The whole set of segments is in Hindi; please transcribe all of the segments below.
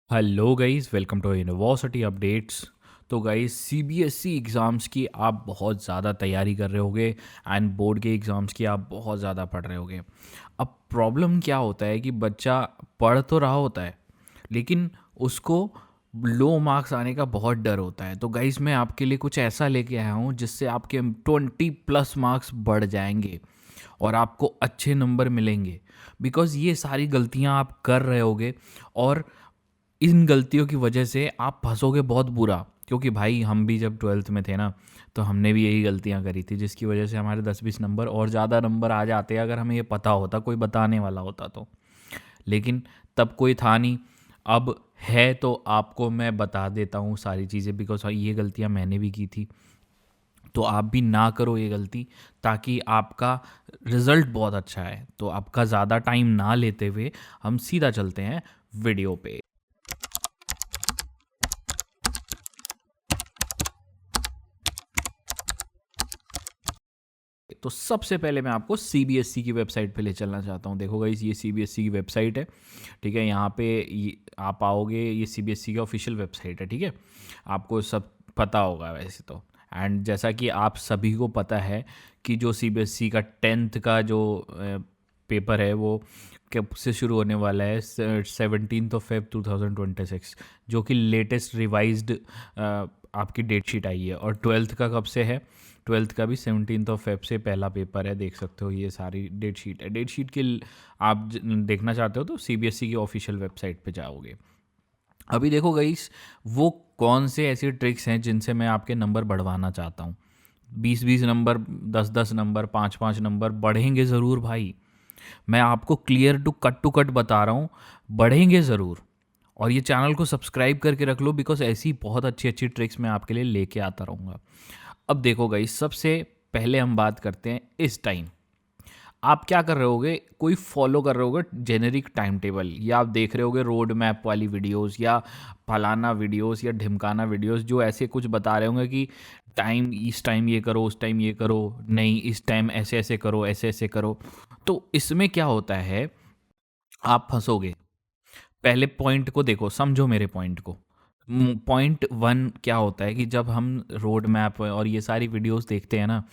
Hello guys, welcome to university updates. तो गाइस, सीबीएसई एग्ज़ाम्स की आप बहुत ज़्यादा तैयारी कर रहे होगे एंड बोर्ड के एग्ज़ाम्स की आप बहुत ज़्यादा पढ़ रहे होगे। अब प्रॉब्लम क्या होता है कि बच्चा पढ़ तो रहा होता है, लेकिन उसको लो मार्क्स आने का बहुत डर होता है। तो गाइस, मैं आपके लिए कुछ ऐसा लेके आया हूँ जिससे आपके 20+ मार्क्स बढ़ जाएंगे और आपको अच्छे नंबर मिलेंगे। बिकॉज़ ये सारी गलतियाँ आप कर रहे होगे और इन गलतियों की वजह से आप फंसोगे बहुत बुरा। क्योंकि भाई, हम भी जब 12th में थे ना, तो हमने भी यही गलतियां करी थी, जिसकी वजह से हमारे 10-20 नंबर और ज़्यादा नंबर आ जाते अगर हमें ये पता होता, कोई बताने वाला होता तो। लेकिन तब कोई था नहीं। अब है तो आपको मैं बता देता हूँ सारी चीज़ें, बिकॉज ये गलतियाँ मैंने भी की थी। तो आप भी ना करो ये गलती, ताकि आपका रिज़ल्ट बहुत अच्छा है। तो आपका ज़्यादा टाइम ना लेते हुए हम सीधा चलते हैं वीडियो पे। तो सबसे पहले मैं आपको सीबीएसई की वेबसाइट पे ले चलना चाहता हूँ। देखो गाइस, ये सीबीएसई की वेबसाइट है। ठीक है, यहाँ पे आप आओगे, ये सीबीएसई की ऑफिशियल वेबसाइट है। ठीक है, आपको सब पता होगा वैसे तो। एंड जैसा कि आप सभी को पता है कि जो सीबीएसई का 10th का जो पेपर है वो कब से शुरू होने वाला है, 17 Feb 2026, जो कि लेटेस्ट रिवाइज्ड आपकी डेट शीट आई है। और 12th का कब से है? 12th का भी 17 Feb से पहला पेपर है। देख सकते हो, ये सारी डेट शीट है। डेट शीट के आप देखना चाहते हो तो सीबीएसई की ऑफिशियल वेबसाइट पे जाओगे। अभी देखो गाइस, वो कौन से ऐसे ट्रिक्स हैं जिनसे मैं आपके नंबर बढ़वाना चाहता हूँ। 20-20 नंबर, 10-10 नंबर, 5-5 नंबर बढ़ेंगे ज़रूर भाई। मैं आपको क्लियर टू कट बता रहा हूँ, बढ़ेंगे ज़रूर। और ये चैनल को सब्सक्राइब करके रख लो, बिकॉज ऐसी बहुत अच्छी अच्छी ट्रिक्स मैं आपके लिए लेके आता रहूँगा। अब देखो गाइस, सबसे पहले हम बात करते हैं इस टाइम। आप क्या कर रहे होगे? कोई फॉलो कर रहे होगे जेनेरिक टाइम टेबल, या आप देख रहे होगे रोड मैप वाली वीडियोस, या फलाना वीडियोस, या ढिमकाना वीडियोस, जो ऐसे कुछ बता रहे होंगे कि टाइम, इस टाइम ये करो, उस टाइम ये करो, नहीं इस टाइम ऐसे ऐसे करो, ऐसे ऐसे करो। तो इसमें क्या होता है, आप फंसोगे। पहले पॉइंट को देखो, समझो मेरे पॉइंट को। पॉइंट वन क्या होता है कि जब हम रोड मैप और ये सारी वीडियोस देखते हैं ना,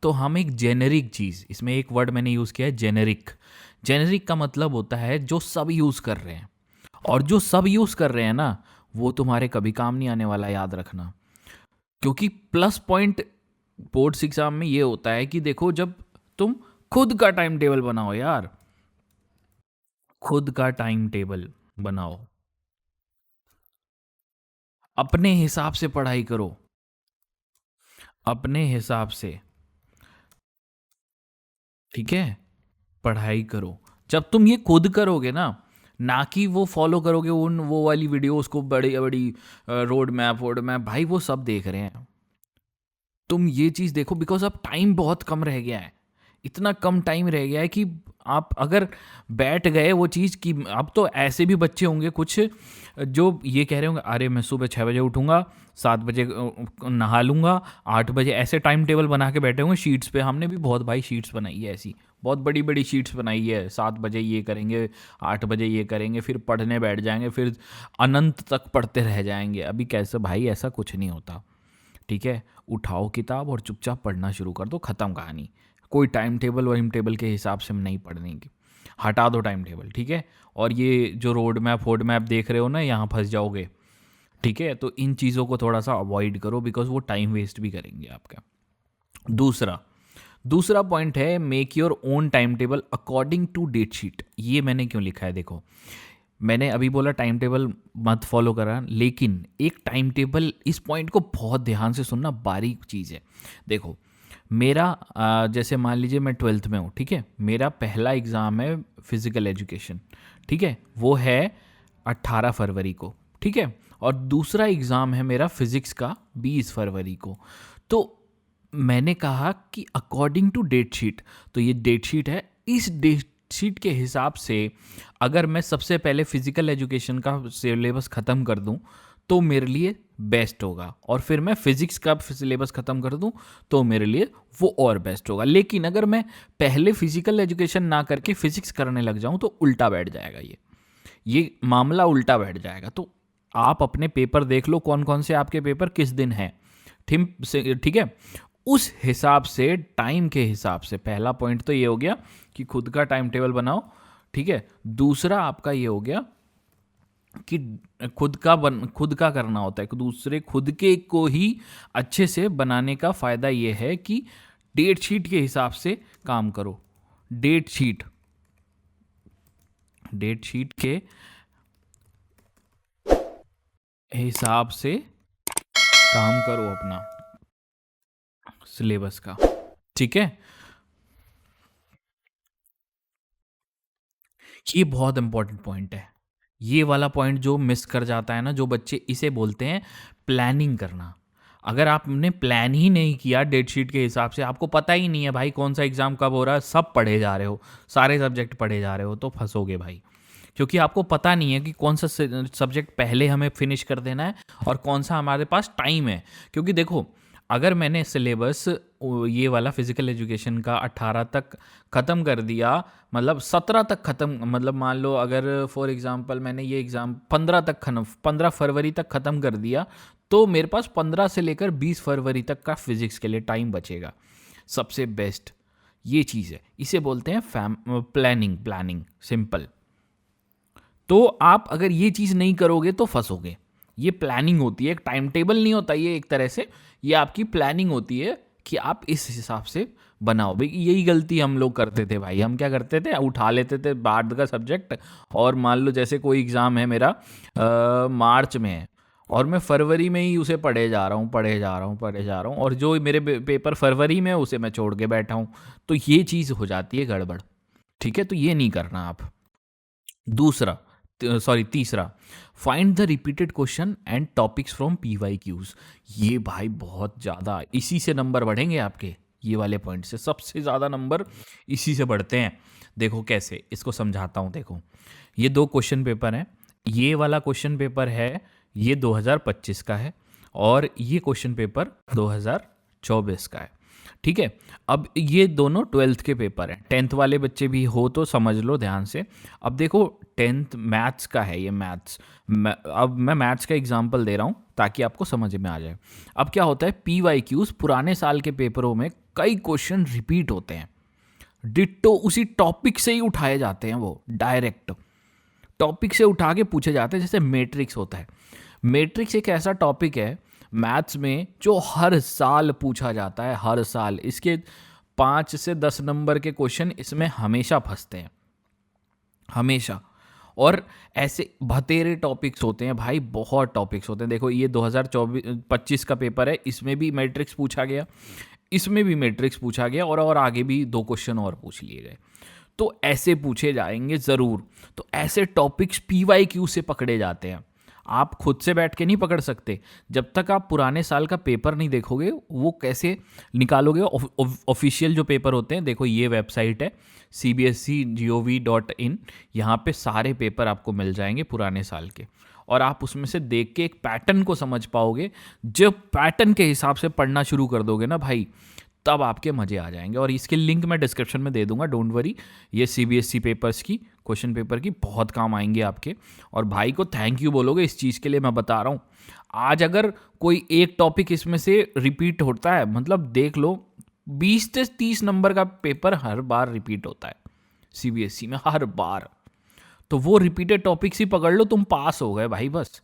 तो हम एक जेनेरिक चीज़, इसमें एक वर्ड मैंने यूज़ किया है, जेनेरिक। जेनेरिक का मतलब होता है जो सब यूज़ कर रहे हैं। और जो सब यूज़ कर रहे हैं ना, वो तुम्हारे कभी काम नहीं आने वाला, याद रखना। क्योंकि प्लस पॉइंट बोर्ड्स एग्जाम में ये होता है कि देखो, जब तुम खुद का टाइम टेबल बनाओ यार, खुद का टाइम टेबल बनाओ, अपने हिसाब से पढ़ाई करो, अपने हिसाब से। ठीक है, पढ़ाई करो। जब तुम ये खुद करोगे ना कि वो फॉलो करोगे उन वो वाली वीडियोस को, बड़ी बड़ी रोड मैप, भाई वो सब देख रहे हैं। तुम ये चीज़ देखो, बिकॉज अब टाइम बहुत कम रह गया है। इतना कम टाइम रह गया है कि आप अगर बैठ गए वो चीज़ की, अब तो ऐसे भी बच्चे होंगे कुछ जो ये कह रहे होंगे, अरे मैं सुबह 6 बजे उठूंगा, 7 बजे नहा लूंगा, 8 बजे, ऐसे टाइम टेबल बना के बैठे होंगे शीट्स पे। हमने भी बहुत भाई शीट्स बनाई है ऐसी, बहुत बड़ी बड़ी शीट्स बनाई है। 7 बजे ये करेंगे, 8 बजे ये करेंगे, फिर पढ़ने बैठ जाएंगे, फिर अनंत तक पढ़ते रह जाएंगे। अभी कैसे भाई, ऐसा कुछ नहीं होता। ठीक है, उठाओ किताब और चुपचाप पढ़ना शुरू कर दो, ख़त्म कहानी। कोई टाइम टेबल वाइम टेबल के हिसाब से नहीं पढ़ने की, हटा दो टाइम टेबल। ठीक है, और ये जो रोड मैप देख रहे हो ना, यहाँ फंस जाओगे। ठीक है, तो इन चीज़ों को थोड़ा सा अवॉइड करो, बिकॉज वो टाइम वेस्ट भी करेंगे आपका। दूसरा दूसरा पॉइंट है, make your own time table according to date sheet. ये मैंने क्यों लिखा है? देखो, मैंने अभी बोला टाइम टेबल मत फॉलो करा, लेकिन एक टाइम टेबल, इस पॉइंट को बहुत ध्यान से सुनना, बारीक चीज़ है। देखो, मेरा जैसे मान लीजिए मैं 12th में हूँ। ठीक है, मेरा पहला एग्ज़ाम है फिज़िकल एजुकेशन। ठीक है, वो है 18 फरवरी को। ठीक है, और दूसरा एग्ज़ाम है मेरा फिज़िक्स का 20 फरवरी को। तो मैंने कहा कि अकॉर्डिंग टू डेट शीट, तो ये डेट शीट है, इस डेट शीट के हिसाब से अगर मैं सबसे पहले फिजिकल एजुकेशन का सिलेबस ख़त्म कर दूं तो मेरे लिए बेस्ट होगा, और फिर मैं फिज़िक्स का सिलेबस ख़त्म कर दूं तो मेरे लिए वो और बेस्ट होगा। लेकिन अगर मैं पहले फिजिकल एजुकेशन ना करके फिज़िक्स करने लग जाऊं तो उल्टा बैठ जाएगा, ये मामला उल्टा बैठ जाएगा। तो आप अपने पेपर देख लो, कौन कौन से आपके पेपर किस दिन हैं, ठीक है। उस हिसाब से, टाइम के हिसाब से, पहला पॉइंट तो ये हो गया कि खुद का टाइम टेबल बनाओ, ठीक है। दूसरा आपका ये हो गया कि खुद का करना होता है, दूसरे खुद के को ही अच्छे से बनाने का फ़ायदा ये है कि डेट शीट के हिसाब से काम करो। डेट शीट के हिसाब से काम करो अपना सिलेबस का, ठीक है। ये बहुत इंपॉर्टेंट पॉइंट है। ये वाला पॉइंट जो मिस कर जाता है ना जो बच्चे, इसे बोलते हैं प्लानिंग करना। अगर आपने प्लान ही नहीं किया डेट शीट के हिसाब से, आपको पता ही नहीं है भाई कौन सा एग्ज़ाम कब हो रहा है, सब पढ़े जा रहे हो, सारे सब्जेक्ट पढ़े जा रहे हो, तो फंसोगे भाई। क्योंकि आपको पता नहीं है कि कौन सा सब्जेक्ट पहले हमें फिनिश कर देना है और कौन सा हमारे पास टाइम है। क्योंकि देखो, अगर मैंने सिलेबस ये वाला फिजिकल एजुकेशन का 18 तक ख़त्म कर दिया, मतलब 17 तक ख़त्म, मतलब मान लो अगर फॉर एग्जांपल मैंने ये एग्ज़ाम 15 फरवरी तक ख़त्म कर दिया, तो मेरे पास 15 से लेकर 20 फरवरी तक का फिज़िक्स के लिए टाइम बचेगा। सबसे बेस्ट ये चीज़ है, इसे बोलते हैं प्लानिंग सिंपल। तो आप अगर ये चीज़ नहीं करोगे तो फंसोगे। ये प्लानिंग होती है, एक टाइम टेबल नहीं होता ये, एक तरह से ये आपकी प्लानिंग होती है कि आप इस हिसाब से बनाओ। भाई यही गलती हम लोग करते थे भाई। हम क्या करते थे, उठा लेते थे बाद का सब्जेक्ट, और मान लो जैसे कोई एग्ज़ाम है मेरा मार्च में है, और मैं फरवरी में ही उसे पढ़े जा रहा हूँ, और जो मेरे पेपर फरवरी में है उसे मैं छोड़ के बैठा हूँ। तो ये चीज़ हो जाती है गड़बड़, ठीक है। तो ये नहीं करना आप। तीसरा, find the repeated question and topics from PYQs। ये भाई बहुत ज़्यादा, इसी से नंबर बढ़ेंगे आपके, ये वाले पॉइंट से सबसे ज़्यादा नंबर इसी से बढ़ते हैं। देखो कैसे, इसको समझाता हूँ। देखो, ये 2 क्वेश्चन पेपर हैं। ये वाला क्वेश्चन पेपर है, ये 2025 का है, और ये क्वेश्चन पेपर 2024 का है, ठीक है। अब ये दोनों 12th के पेपर हैं। 10th वाले बच्चे भी हो तो समझ लो ध्यान से। अब देखो 10th मैथ्स का है, ये मैथ्स। अब मैं मैथ्स का एग्जांपल दे रहा हूँ ताकि आपको समझ में आ जाए। अब क्या होता है, PYQs पुराने साल के पेपरों में कई क्वेश्चन रिपीट होते हैं, डिट्टो उसी टॉपिक से ही उठाए जाते हैं, वो डायरेक्ट टॉपिक से उठा के पूछे जाते हैं। जैसे मैट्रिक्स होता है, मैट्रिक्स एक ऐसा टॉपिक है मैथ्स में जो हर साल पूछा जाता है, हर साल। इसके 5 से 10 नंबर के क्वेश्चन इसमें हमेशा फंसते हैं, हमेशा। और ऐसे बतेरे टॉपिक्स होते हैं भाई, बहुत टॉपिक्स होते हैं। देखो ये 2025 का पेपर है, इसमें भी मैट्रिक्स पूछा गया, इसमें भी मैट्रिक्स पूछा गया, और आगे भी 2 क्वेश्चन और पूछ लिए गए। तो ऐसे पूछे जाएंगे ज़रूर। तो ऐसे टॉपिक्स PYQ से पकड़े जाते हैं। आप खुद से बैठ के नहीं पकड़ सकते। जब तक आप पुराने साल का पेपर नहीं देखोगे, वो कैसे निकालोगे। ऑफिशियल जो पेपर होते हैं, देखो ये वेबसाइट है cbsc.gov.in, यहाँ पे सारे पेपर आपको मिल जाएंगे पुराने साल के, और आप उसमें से देख के एक पैटर्न को समझ पाओगे। जब पैटर्न के हिसाब से पढ़ना शुरू कर दोगे ना भाई, तब आपके मज़े आ जाएंगे। और इसके लिंक मैं डिस्क्रिप्शन में दे दूंगा, डोंट वरी। ये CBSC पेपर्स की क्वेश्चन पेपर की बहुत काम आएंगे आपके। और भाई को थैंक यू बोलोगे इस चीज़ के लिए, मैं बता रहा हूँ। आज अगर कोई एक टॉपिक इसमें से रिपीट होता है, मतलब देख लो 20 से 30 नंबर का पेपर हर बार रिपीट होता है CBSC में, हर बार। तो वो रिपीटेड टॉपिक्स ही पकड़ लो, तुम पास हो गए भाई, बस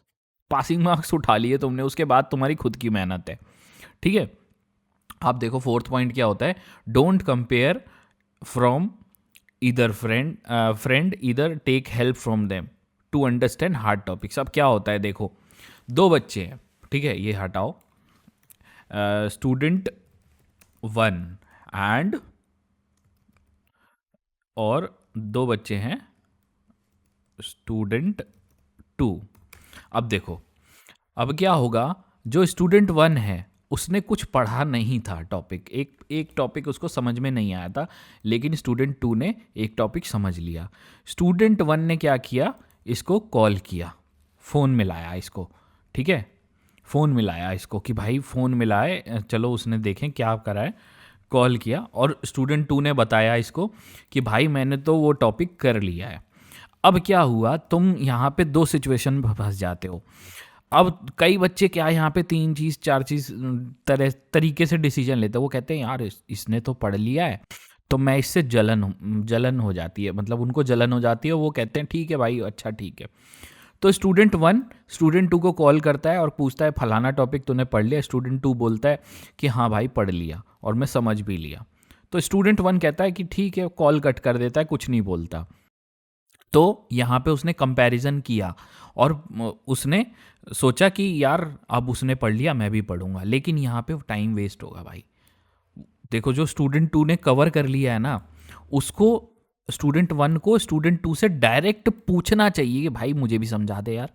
पासिंग मार्क्स उठा लिए तुमने। उसके बाद तुम्हारी खुद की मेहनत है, ठीक है। आप देखो 4th पॉइंट क्या होता है, don't compare from either friend either take help from them to understand hard topics. अब क्या होता है, देखो 2 बच्चे हैं, ठीक है, ये हटाओ, स्टूडेंट 1 एंड, और 2 बच्चे हैं स्टूडेंट 2। अब देखो, अब क्या होगा, जो स्टूडेंट 1 है उसने कुछ पढ़ा नहीं था टॉपिक, एक टॉपिक उसको समझ में नहीं आया था, लेकिन स्टूडेंट 2 ने एक टॉपिक समझ लिया। स्टूडेंट 1 ने क्या किया, इसको कॉल किया, फ़ोन मिलाया इसको, ठीक है, फ़ोन मिलाया इसको कि भाई फ़ोन मिलाए, चलो उसने देखें क्या करा है। कॉल किया और स्टूडेंट 2 ने बताया इसको कि भाई मैंने तो वो टॉपिक कर लिया है। अब क्या हुआ, तुम यहाँ पे दो सिचुएशन में फंस जाते हो। अब कई बच्चे क्या यहाँ पे तीन चीज़ चार चीज़ तरीके से डिसीजन लेते हैं। वो कहते हैं यार इसने तो पढ़ लिया है, तो मैं इससे जलन हो जाती है, मतलब उनको जलन हो जाती है। वो कहते हैं ठीक है भाई, अच्छा ठीक है। तो स्टूडेंट वन स्टूडेंट टू को कॉल करता है और पूछता है फलाना टॉपिक तूने पढ़ लिया। स्टूडेंट टू बोलता है कि हाँ भाई पढ़ लिया और मैं समझ भी लिया। तो स्टूडेंट वन कहता है कि ठीक है, कॉल कट कर देता है, कुछ नहीं बोलता। तो यहाँ पे उसने कंपैरिजन किया और उसने सोचा कि यार अब उसने पढ़ लिया, मैं भी पढ़ूंगा, लेकिन यहाँ पे टाइम वेस्ट होगा भाई। देखो, जो स्टूडेंट टू ने कवर कर लिया है ना, उसको स्टूडेंट वन को स्टूडेंट टू से डायरेक्ट पूछना चाहिए कि भाई मुझे भी समझा दे यार,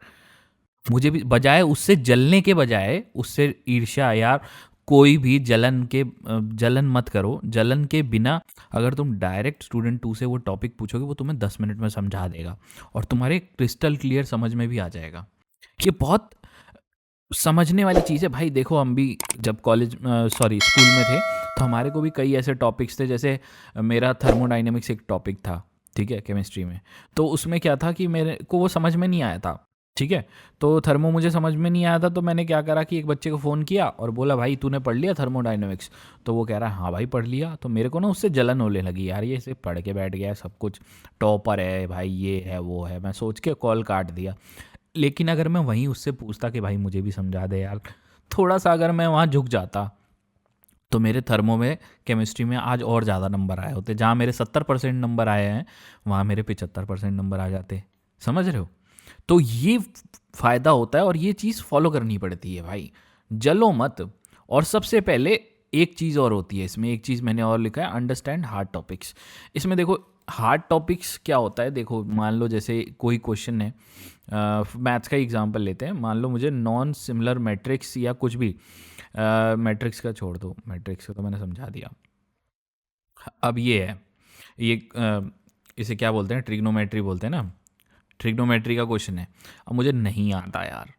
मुझे भी, बजाय उससे जलने के बजाय उससे ईर्ष्या। यार कोई भी जलन मत करो। जलन के बिना अगर तुम डायरेक्ट स्टूडेंट टू से वो टॉपिक पूछोगे, वो तुम्हें 10 मिनट में समझा देगा और तुम्हारे क्रिस्टल क्लियर समझ में भी आ जाएगा। ये बहुत समझने वाली चीज़ है भाई। देखो, हम भी जब स्कूल में थे, तो हमारे को भी कई ऐसे टॉपिक्स थे। जैसे मेरा थर्मोडाइनमिक्स एक टॉपिक था, ठीक है, केमिस्ट्री में। तो उसमें क्या था कि मेरे को वो समझ में नहीं आया था, ठीक है। तो थर्मो मुझे समझ में नहीं आया था, तो मैंने क्या करा कि एक बच्चे को फ़ोन किया और बोला भाई तूने पढ़ लिया थर्मोडाइनमिक्स? तो वो कह रहा है हाँ भाई पढ़ लिया। तो मेरे को ना उससे जलन होने लगी, यार ये सिर्फ पढ़ के बैठ गया है, सब कुछ टॉपर है भाई, ये है वो है। मैं सोच के कॉल काट दिया। लेकिन अगर मैं वहीं उससे पूछता कि भाई मुझे भी समझा दे यार, थोड़ा सा अगर मैं वहाँ झुक जाता, तो मेरे थर्मो में, केमिस्ट्री में आज और ज़्यादा नंबर आए होते। जहाँ मेरे 70% नंबर आए हैं, वहाँ मेरे 75% नंबर आ जाते। समझ रहे हो? तो ये फ़ायदा होता है और ये चीज़ फॉलो करनी पड़ती है भाई। जलो मत। और सबसे पहले एक चीज़ और होती है इसमें, एक चीज़ मैंने और लिखा है, अंडरस्टैंड हार्ड टॉपिक्स। इसमें देखो, हार्ड टॉपिक्स क्या होता है। देखो, मान लो जैसे कोई क्वेश्चन है, मैथ्स का एग्जांपल लेते हैं। मान लो मुझे नॉन सिमिलर मैट्रिक्स या कुछ भी, मैट्रिक्स का छोड़ दो, मैट्रिक्स का तो मैंने समझा दिया। अब ये है, ये इसे क्या बोलते हैं, ट्रिग्नोमेट्री बोलते हैं ना। ट्रिग्नोमेट्री का क्वेश्चन है, अब मुझे नहीं आता यार।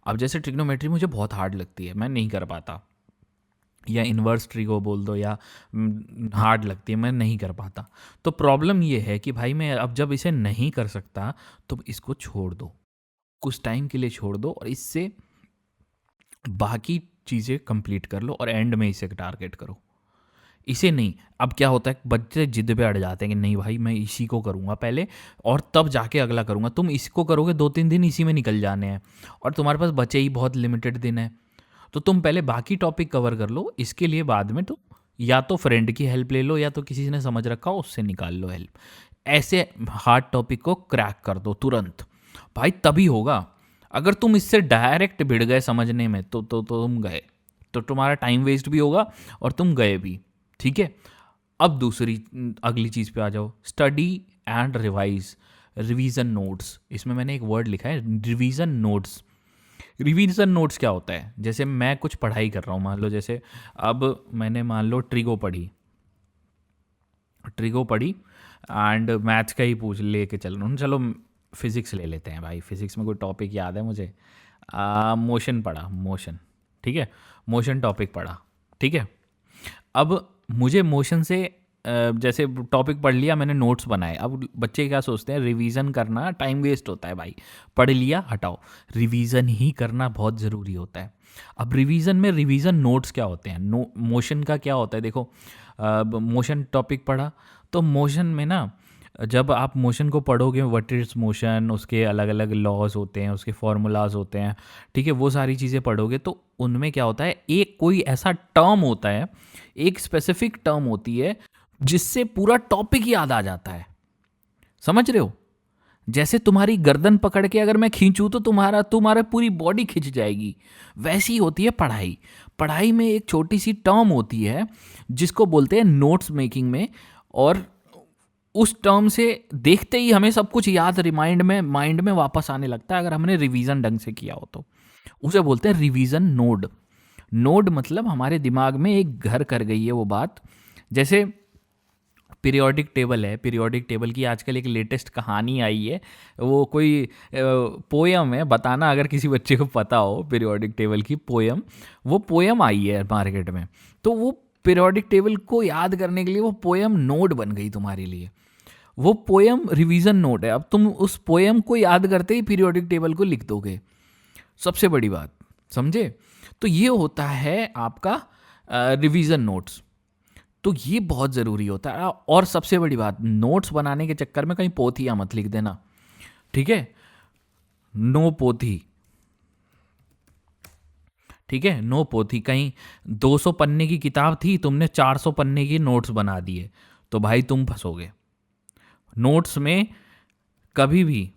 अब जैसे ट्रिग्नोमेट्री मुझे बहुत हार्ड लगती है, मैं नहीं कर पाता। या इन्वर्स ट्रिगो बोल दो, या हार्ड लगती है, मैं नहीं कर पाता। तो प्रॉब्लम ये है कि भाई मैं अब जब इसे नहीं कर सकता, तो इसको छोड़ दो, कुछ टाइम के लिए छोड़ दो और इससे बाकी चीज़ें कंप्लीट कर लो और एंड में इसे टारगेट करो, इसे नहीं। अब क्या होता है, बच्चे जिद पे अड़ जाते हैं कि नहीं भाई मैं इसी को करूँगा पहले और तब जाके अगला करूँगा। तुम इसको करोगे, 2-3 दिन इसी में निकल जाने हैं और तुम्हारे पास बचे ही बहुत लिमिटेड दिन है। तो तुम पहले बाकी टॉपिक कवर कर लो, इसके लिए बाद में तो या तो फ्रेंड की हेल्प ले लो, या तो किसी ने समझ रखा हो उससे निकाल लो हेल्प। ऐसे हार्ड टॉपिक को क्रैक कर दो तुरंत भाई, तभी होगा। अगर तुम इससे डायरेक्ट भिड़ गए समझने में, तो तुम गए, तो तुम्हारा टाइम वेस्ट भी होगा और तुम गए भी, ठीक है। अब दूसरी अगली चीज़ पे आ जाओ, study and revise, revision notes. इसमें मैंने एक वर्ड लिखा है, रिवीजन नोट्स। रिवीजन नोट्स क्या होता है, जैसे मैं कुछ पढ़ाई कर रहा हूँ, मान लो जैसे अब मैंने मान लो ट्रिगो पढ़ी एंड मैथ्स का ही पूछ लेके चल रहा हूँ। चलो फिज़िक्स ले लेते हैं भाई, फिज़िक्स में कोई टॉपिक याद है मुझे, मोशन पढ़ा, मोशन, ठीक है, मोशन टॉपिक पढ़ा, ठीक है। अब मुझे मोशन से जैसे टॉपिक पढ़ लिया मैंने, नोट्स बनाए। अब बच्चे क्या सोचते हैं, रिवीजन करना टाइम वेस्ट होता है भाई, पढ़ लिया हटाओ। रिवीजन ही करना बहुत ज़रूरी होता है। अब रिवीजन में रिवीजन नोट्स क्या होते हैं, मोशन का क्या होता है। देखो, मोशन टॉपिक पढ़ा, तो मोशन में ना, जब आप मोशन को पढ़ोगे, व्हाट इज मोशन, उसके अलग अलग लॉज होते हैं, उसके फॉर्मूलाज होते हैं, ठीक है, वो सारी चीज़ें पढ़ोगे, तो उनमें क्या होता है, एक कोई ऐसा टर्म होता है, एक स्पेसिफिक टर्म होती है जिससे पूरा टॉपिक याद आ जाता है। समझ रहे हो? जैसे तुम्हारी गर्दन पकड़ के अगर मैं खींचूं तो तुम्हारा पूरी बॉडी खिंच जाएगी, वैसी होती है पढ़ाई। पढ़ाई में एक छोटी सी टर्म होती है जिसको बोलते हैं नोट्स मेकिंग में, और उस टर्म से देखते ही हमें सब कुछ याद माइंड में वापस आने लगता है, अगर हमने रिवीजन ढंग से किया हो तो। उसे बोलते हैं रिवीजन नोड। नोड मतलब हमारे दिमाग में एक घर कर गई है वो बात। जैसे पीरियोडिक टेबल है, पीरियोडिक टेबल की आजकल एक लेटेस्ट कहानी आई है, वो कोई पोयम है, बताना अगर किसी बच्चे को पता हो पीरियोडिक टेबल की पोयम। वो पोयम आई है मार्केट में, तो वो पीरियोडिक टेबल को याद करने के लिए वो पोयम नोड बन गई तुम्हारे लिए। वो पोयम रिवीजन नोट है। अब तुम उस पोयम को याद करते ही पीरियोडिक टेबल को लिख दोगे, सबसे बड़ी बात, समझे? तो ये होता है आपका रिवीजन नोट्स। तो ये बहुत ज़रूरी होता है। और सबसे बड़ी बात, नोट्स बनाने के चक्कर में कहीं पोथियाँ मत लिख देना, ठीक है? नो पोथी, ठीक है? नो पोथी। कहीं 200 पन्ने की किताब थी, तुमने 400 पन्ने की नोट्स बना दिए, तो भाई तुम फंसोगे। नोट्स में कभी भी,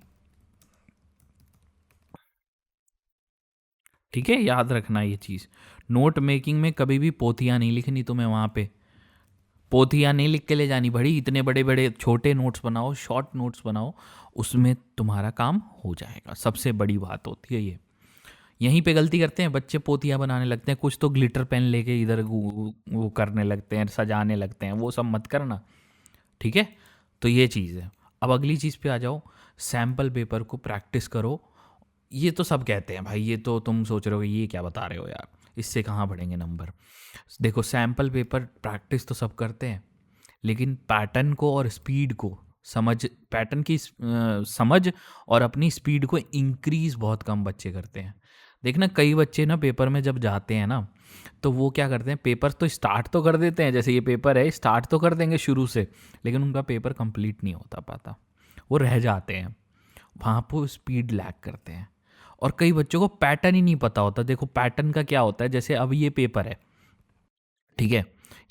ठीक है, याद रखना ये चीज़, नोट मेकिंग में कभी भी पोथियाँ नहीं लिखनी तुम्हें। वहाँ पे पोथियाँ नहीं लिख के ले जानी बड़ी, इतने बड़े बड़े छोटे नोट्स बनाओ, शॉर्ट नोट्स बनाओ, उसमें तुम्हारा काम हो जाएगा। सबसे बड़ी बात होती है ये। यहीं पे गलती करते हैं बच्चे, पोतियाँ बनाने लगते हैं, कुछ तो ग्लिटर पेन लेके इधर वो करने लगते हैं, सजाने लगते हैं, वो सब मत करना, ठीक है? तो ये चीज़ है। अब अगली चीज़ पे आ जाओ, सैम्पल पेपर को प्रैक्टिस करो। ये तो सब कहते हैं भाई, ये तो तुम सोच रहे हो ये क्या बता रहे हो यार, इससे कहाँ बढ़ेंगे नंबर। देखो, सैम्पल पेपर प्रैक्टिस तो सब करते हैं, लेकिन पैटर्न को और स्पीड को समझ, पैटर्न की समझ और अपनी स्पीड को इंक्रीज़ बहुत कम बच्चे करते हैं। देखना, कई बच्चे ना पेपर में जब जाते हैं ना, तो वो क्या करते हैं, पेपर तो स्टार्ट तो कर देते हैं, जैसे ये पेपर है स्टार्ट तो कर देंगे शुरू से, लेकिन उनका पेपर कंप्लीट नहीं होता पाता, वो रह जाते हैं वहाँ पर, स्पीड लैग करते हैं। और कई बच्चों को पैटर्न ही नहीं पता होता। देखो, पैटर्न का क्या होता है, जैसे अब ये पेपर है, ठीक है,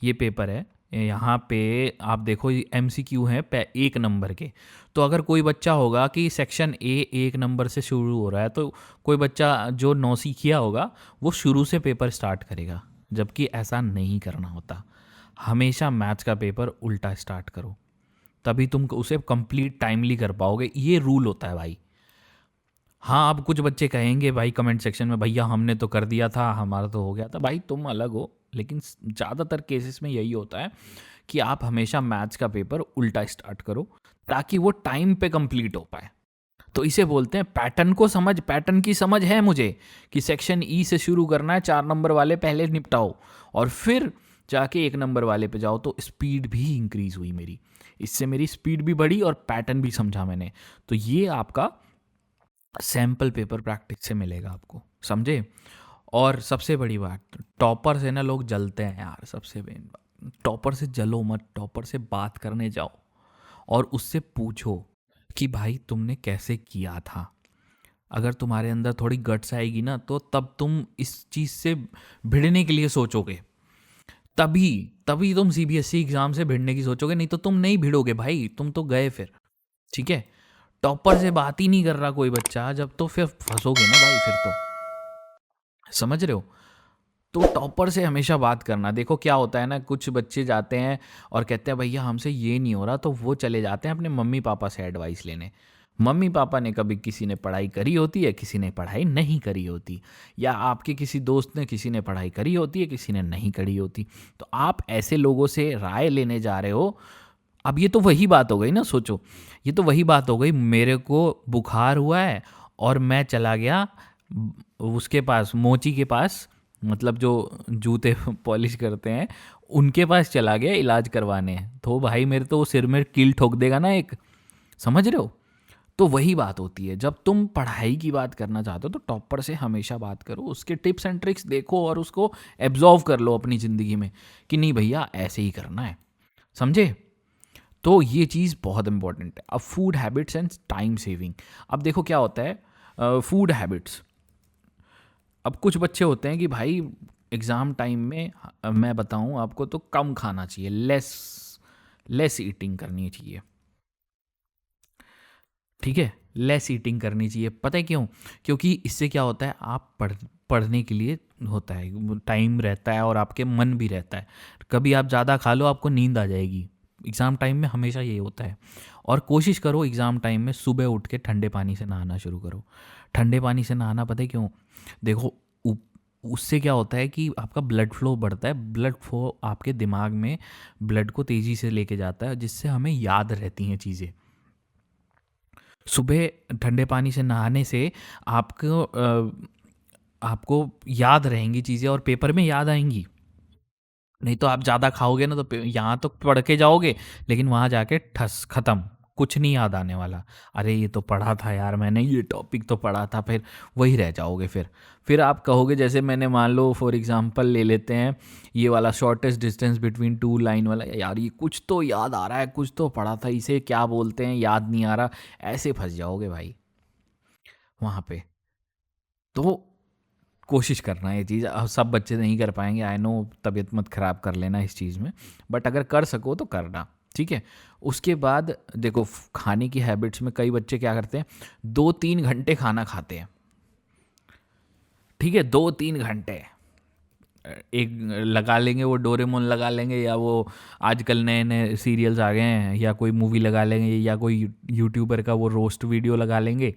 ये पेपर है, यहाँ पे आप देखो MCQ हैं 1 नंबर के। तो अगर कोई बच्चा होगा कि सेक्शन ए 1 नंबर से शुरू हो रहा है, तो कोई बच्चा जो नौसिखिया होगा वो शुरू से पेपर स्टार्ट करेगा, जबकि ऐसा नहीं करना होता। हमेशा मैथ्स का पेपर उल्टा स्टार्ट करो, तभी तुम उसे कंप्लीट टाइमली कर पाओगे। ये रूल होता है भाई। हाँ, अब कुछ बच्चे कहेंगे भाई कमेंट सेक्शन में, भैया हमने तो कर दिया था, हमारा तो हो गया था। भाई तुम अलग हो, लेकिन ज़्यादातर केसेस में यही होता है कि आप हमेशा मैथ्स का पेपर उल्टा स्टार्ट करो, ताकि वो टाइम पे कंप्लीट हो पाए। तो इसे बोलते हैं पैटर्न को समझ। पैटर्न की समझ है मुझे कि सेक्शन ई से शुरू करना है, 4 नंबर वाले पहले निपटाओ और फिर जाके 1 नंबर वाले पे जाओ। तो स्पीड भी इंक्रीज़ हुई मेरी, इससे मेरी स्पीड भी बढ़ी और पैटर्न भी समझा मैंने। तो ये आपका सैम्पल पेपर प्रैक्टिस से मिलेगा आपको, समझे? और सबसे बड़ी बात, टॉपर से ना लोग जलते हैं यार। सबसे मेन बात, टॉपर से जलो मत, टॉपर से बात करने जाओ और उससे पूछो कि भाई तुमने कैसे किया था। अगर तुम्हारे अंदर थोड़ी गट्स आएगी ना, तो तब तुम इस चीज़ से भिड़ने के लिए सोचोगे, तभी तभी तुम CBSE एग्ज़ाम से भिड़ने की सोचोगे, नहीं तो तुम नहीं भिड़ोगे भाई, तुम तो गए फिर, ठीक है? टॉपर से बात ही नहीं कर रहा कोई बच्चा जब, तो फिर फंसोगे ना भाई, फिर तो, समझ रहे हो? तो टॉपर से हमेशा बात करना। देखो क्या होता है ना, कुछ बच्चे जाते हैं और कहते हैं भैया हमसे ये नहीं हो रहा, तो वो चले जाते हैं अपने मम्मी पापा से एडवाइस लेने। मम्मी पापा ने कभी, किसी ने पढ़ाई करी होती है, किसी ने पढ़ाई नहीं करी होती, या आपके किसी दोस्त ने, किसी ने पढ़ाई करी होती है, किसी ने नहीं करी होती। तो आप ऐसे लोगों से राय लेने जा रहे हो। अब ये तो वही बात हो गई ना, सोचो, ये तो वही बात हो गई, मेरे को बुखार हुआ है और मैं चला गया उसके पास, मोची के पास, मतलब जो जूते पॉलिश करते हैं, उनके पास चला गया इलाज करवाने। तो भाई मेरे तो वो सिर में कील ठोक देगा ना एक, समझ रहे हो? तो वही बात होती है, जब तुम पढ़ाई की बात करना चाहते हो तो टॉपर से हमेशा बात करो, उसके टिप्स एंड ट्रिक्स देखो और उसको एब्जॉर्व कर लो अपनी ज़िंदगी में कि नहीं भैया ऐसे ही करना है, समझे? तो ये चीज़ बहुत इंपॉर्टेंट है। अब food habits and time saving. अब देखो क्या होता है, फूड हैबिट्स। अब कुछ बच्चे होते हैं कि भाई एग्ज़ाम टाइम में, मैं बताऊं आपको, तो कम खाना चाहिए, लेस लेस ईटिंग करनी चाहिए, ठीक है? लेस ईटिंग करनी चाहिए। पता है क्यों? क्योंकि इससे क्या होता है, आप पढ़ने के लिए होता है, टाइम रहता है और आपके मन भी रहता है। कभी आप ज़्यादा खा लो, आपको नींद आ जाएगी। एग्ज़ाम टाइम में हमेशा ये होता है। और कोशिश करो एग्ज़ाम टाइम में सुबह उठ के ठंडे पानी से नहाना शुरू करो। ठंडे पानी से नहाना पता है क्यों? देखो, उससे क्या होता है कि आपका ब्लड फ्लो बढ़ता है। ब्लड फ्लो आपके दिमाग में ब्लड को तेज़ी से लेके जाता है, जिससे हमें याद रहती हैं चीज़ें। सुबह ठंडे पानी से नहाने से आपको याद रहेंगी चीज़ें और पेपर में याद आएंगी। नहीं तो आप ज़्यादा खाओगे ना, तो यहाँ तो पढ़ के जाओगे, लेकिन वहाँ जाके ठस खत्म, कुछ नहीं याद आने वाला। अरे ये तो पढ़ा था यार मैंने, ये टॉपिक तो पढ़ा था, फिर वही रह जाओगे। फिर आप कहोगे, जैसे मैंने मान लो फॉर एग्जांपल ले लेते हैं ये वाला shortest distance between two line वाला, यार ये कुछ तो याद आ रहा है, कुछ तो पढ़ा था, इसे क्या बोलते हैं याद नहीं आ रहा, ऐसे फंस जाओगे भाई वहाँ पे। तो कोशिश करना ये चीज़, अब सब बच्चे नहीं कर पाएंगे, आई नो, तबीयत मत ख़राब कर लेना इस चीज़ में, बट अगर कर सको तो करना, ठीक है। उसके बाद देखो खाने की हैबिट्स में कई बच्चे क्या करते हैं, 2-3 घंटे खाना खाते हैं, ठीक है, 2-3 घंटे एक लगा लेंगे, वो डोरेमोन लगा लेंगे, या वो आजकल नए नए सीरियल्स आ गए हैं, या कोई मूवी लगा लेंगे, या कोई यूट्यूबर का वो रोस्ट वीडियो लगा लेंगे,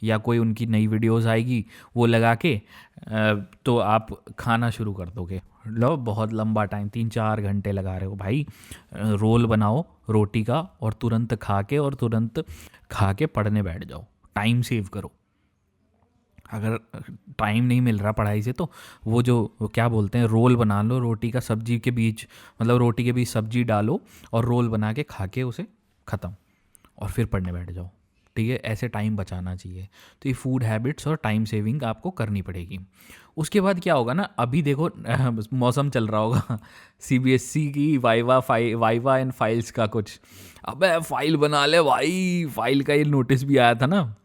या कोई उनकी नई वीडियोस आएगी वो लगा के तो आप खाना शुरू कर दोगे। लो बहुत लंबा टाइम, 3-4 घंटे लगा रहे हो भाई, रोल बनाओ रोटी का और तुरंत खा के पढ़ने बैठ जाओ, टाइम सेव करो। अगर टाइम नहीं मिल रहा पढ़ाई से तो वो क्या बोलते हैं, रोल बना लो रोटी का, सब्जी के बीच, मतलब रोटी के बीच सब्जी डालो और रोल बना के खा के उसे ख़त्म, और फिर पढ़ने बैठ जाओ, ठीक है। ऐसे टाइम बचाना चाहिए। तो ये फूड हैबिट्स और टाइम सेविंग आपको करनी पड़ेगी। उसके बाद क्या होगा ना, अभी देखो मौसम चल रहा होगा सीबीएसई की वाइवा एंड फाइल्स का कुछ, अबे फाइल बना ले भाई, फाइल का ये नोटिस भी आया था ना,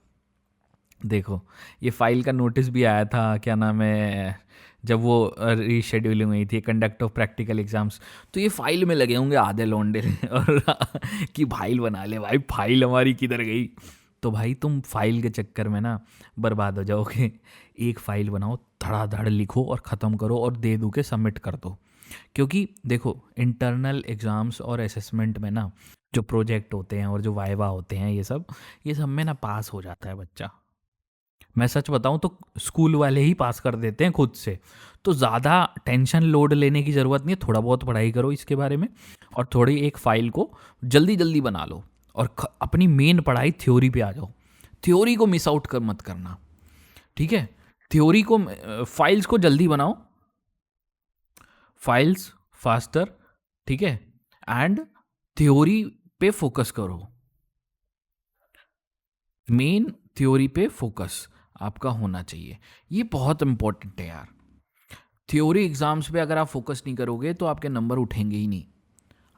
देखो ये फाइल का नोटिस भी आया था, क्या नाम है, जब वो रीशेड्यूलिंग हुई थी, कंडक्ट ऑफ प्रैक्टिकल एग्जाम्स, तो ये फाइल में लगे होंगे आधे लौंडे और कि फाइल बना ले भाई, फाइल हमारी किधर गई। तो भाई तुम फाइल के चक्कर में ना बर्बाद हो जाओगे। एक फाइल बनाओ, धड़ाधड़ लिखो और ख़त्म करो और दे दो के सबमिट कर दो। क्योंकि देखो इंटरनल एग्ज़ाम्स और असेसमेंट में ना जो प्रोजेक्ट होते हैं और जो वाइवा होते हैं, ये सब में ना पास हो जाता है बच्चा। मैं सच बताऊं तो स्कूल वाले ही पास कर देते हैं खुद से, तो ज़्यादा टेंशन लोड लेने की ज़रूरत नहीं है। थोड़ा बहुत पढ़ाई करो इसके बारे में, और थोड़ी एक फ़ाइल को जल्दी जल्दी बना लो, और अपनी मेन पढ़ाई थ्योरी पे आ जाओ। थ्योरी को मिस आउट कर मत करना, ठीक है। थ्योरी को, फाइल्स को जल्दी बनाओ, फाइल्स फास्टर, ठीक है, एंड थ्योरी पे फोकस करो, मेन थ्योरी पे फोकस आपका होना चाहिए। ये बहुत इंपॉर्टेंट है यार। थ्योरी एग्जाम्स पे अगर आप फोकस नहीं करोगे तो आपके नंबर उठेंगे ही नहीं,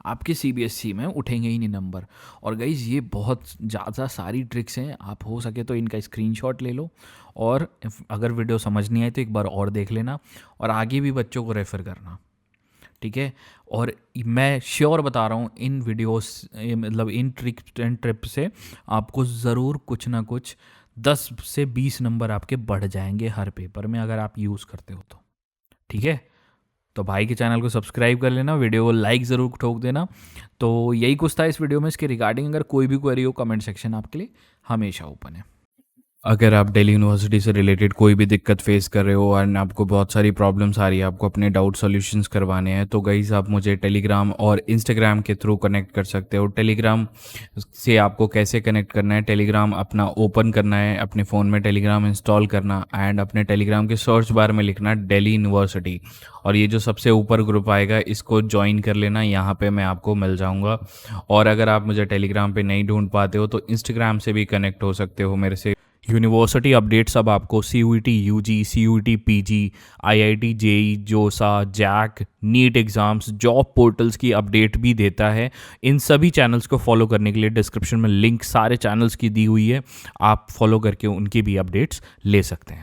आपके सीबीएसई में उठेंगे ही नहीं नंबर। और गाइज ये बहुत ज़्यादा सारी ट्रिक्स हैं, आप हो सके तो इनका स्क्रीनशॉट ले लो, और अगर वीडियो समझ नहीं आए तो एक बार और देख लेना, और आगे भी बच्चों को रेफ़र करना, ठीक है। और मैं श्योर बता रहा हूँ, इन वीडियोस मतलब इन ट्रिक्स एंड ट्रिप्स से आपको ज़रूर कुछ ना कुछ 10 से 20 नंबर आपके बढ़ जाएंगे हर पेपर में, अगर आप यूज़ करते हो तो, ठीक है। तो भाई के चैनल को सब्सक्राइब कर लेना, वीडियो को लाइक ज़रूर ठोक देना। तो यही कुछ था इस वीडियो में, इसके रिगार्डिंग अगर कोई भी क्वेरी हो, कमेंट सेक्शन आपके लिए हमेशा ओपन है। अगर आप दिल्ली यूनिवर्सिटी से रिलेटेड कोई भी दिक्कत फेस कर रहे हो और आपको बहुत सारी प्रॉब्लम्स आ रही है, आपको अपने डाउट सॉल्यूशंस करवाने हैं, तो गाइस आप मुझे टेलीग्राम और इंस्टाग्राम के थ्रू कनेक्ट कर सकते हो। टेलीग्राम से आपको कैसे कनेक्ट करना है, टेलीग्राम अपना ओपन करना है, अपने फ़ोन में टेलीग्राम इंस्टॉल करना, एंड अपने टेलीग्राम के सर्च बार में लिखना दिल्ली यूनिवर्सिटी, और ये जो सबसे ऊपर ग्रुप आएगा इसको ज्वाइन कर लेना, यहाँ पे मैं आपको मिल जाऊँगा। और अगर आप मुझे टेलीग्राम पे नहीं ढूंढ पाते हो तो इंस्टाग्राम से भी कनेक्ट हो सकते हो मेरे से। यूनिवर्सिटी अपडेट्स अब आपको CUET UG, CUET PG, IIT JEE, JoSAA, JAC, NEET exams, job portals की अपडेट भी देता है। इन सभी चैनल्स को फॉलो करने के लिए डिस्क्रिप्शन में लिंक सारे चैनल्स की दी हुई है, आप फॉलो करके उनकी भी अपडेट्स ले सकते हैं।